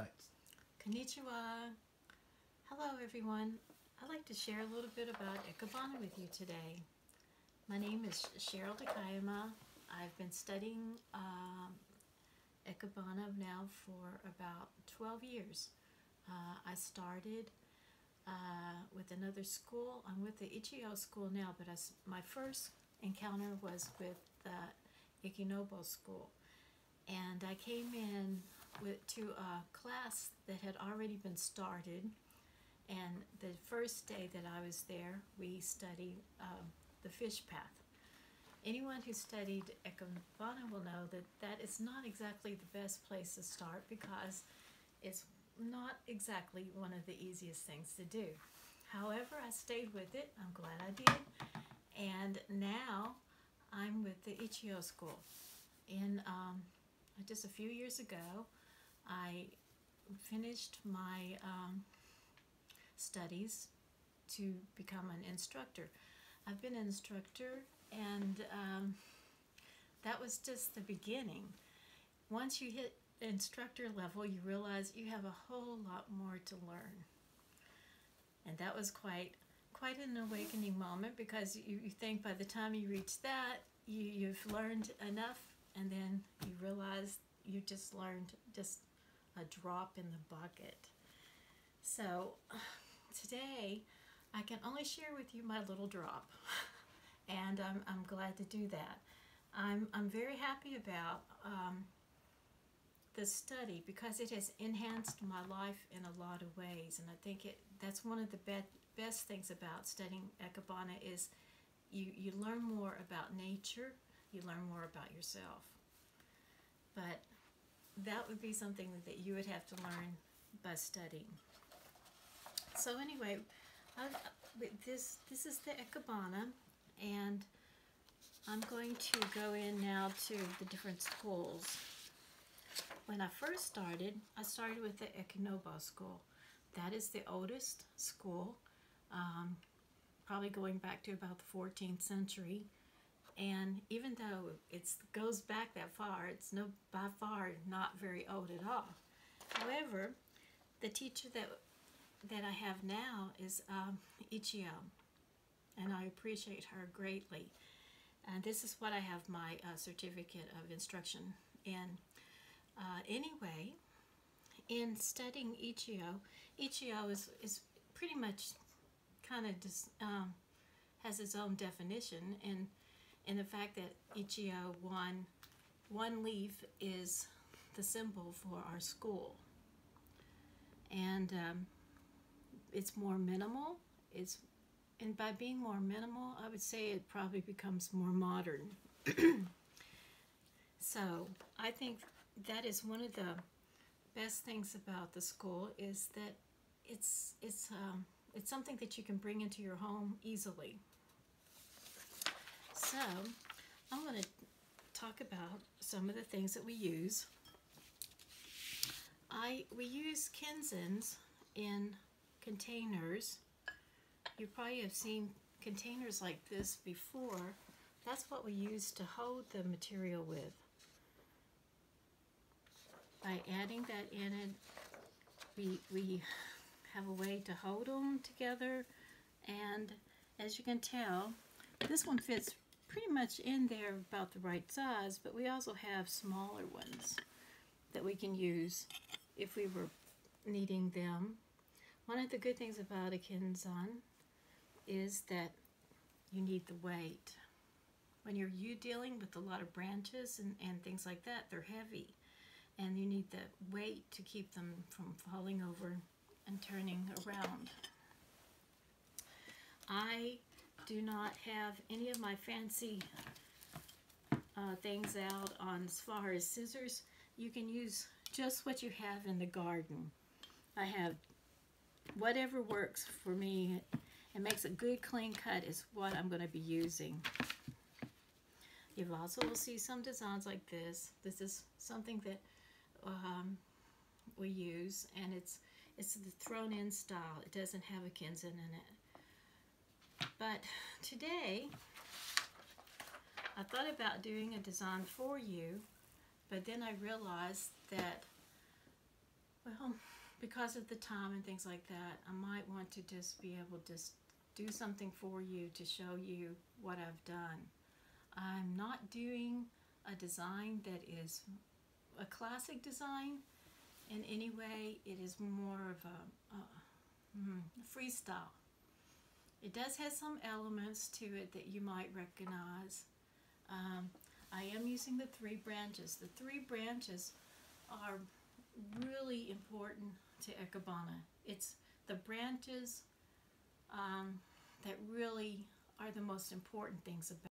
nights. Konnichiwa. Hello everyone. I'd like to share a little bit about Ikebana with you today. My name is Cheryl Takayama. I've been studying Ikebana now for about 12 years. I started with another school. I'm with the Ichiyo School now, but my first encounter was with the Ikebana School. And I came in to a class that had already been started, and the first day that I was there, we studied the fish path. Anyone who studied Ikebana will know that that is not exactly the best place to start because it's not exactly one of the easiest things to do. However, I stayed with it. I'm glad I did. And now I'm with the Ichiyo School. Just a few years ago, I finished my studies to become an instructor. I've been an instructor, and that was just the beginning. Once you hit instructor level, you realize you have a whole lot more to learn. And that was quite an awakening moment, because you think by the time you reach that, you've learned enough, and then you realize you just learned just a drop in the bucket. So today I can only share with you my little drop, and I'm glad to do that. I'm very happy about the study because it has enhanced my life in a lot of ways, and I think that's one of the best things about studying Ikebana is you learn more about nature, you learn more about yourself. But that would be something that you would have to learn by studying. So anyway, this is the Ikebana, and I'm going to go in now to the different schools. When I first started, I started with the Ikebana School. That is the oldest school, probably going back to about the 14th century. And even though it goes back that far, it's by far not very old at all. However, the teacher that I have now is Ichiyo, and I appreciate her greatly. And this is what I have my certificate of instruction in. Anyway, in studying Ichiyo is pretty much kind of just has its own definition, and the fact that Ichiyo, one leaf is the symbol for our school. And it's more minimal. And by being more minimal, I would say it probably becomes more modern. So I think that is one of the best things about the school, is that it's something that you can bring into your home easily. So I'm going to talk about some of the things that we use. We use Kenzens in containers. You probably have seen containers like this before. That's what we use to hold the material with. By adding that in it, we have a way to hold them together, and as you can tell, this one fits pretty much in there about the right size, but we also have smaller ones that we can use if we were needing them. One of the good things about a Kenzan is that you need the weight. When you're dealing with a lot of branches and things like that, they're heavy, and you need the weight to keep them from falling over and turning around. I do not have any of my fancy things out on as far as scissors. You can use just what you have in the garden. I have whatever works for me and makes a good clean cut is what I'm going to be using. You also will see some designs like this. This is something that we use, and it's the thrown in style. It doesn't have a Kenzan in it. But today, I thought about doing a design for you, but then I realized that Well, because of the time and things like that, I might want to just be able to do something for you to show you what I've done. I'm not doing a design that is a classic design in any way. It is more of a freestyle. It does have some elements to it that you might recognize. I am using the 3 branches. The 3 branches are really important to Ikebana. It's the branches that really are the most important things about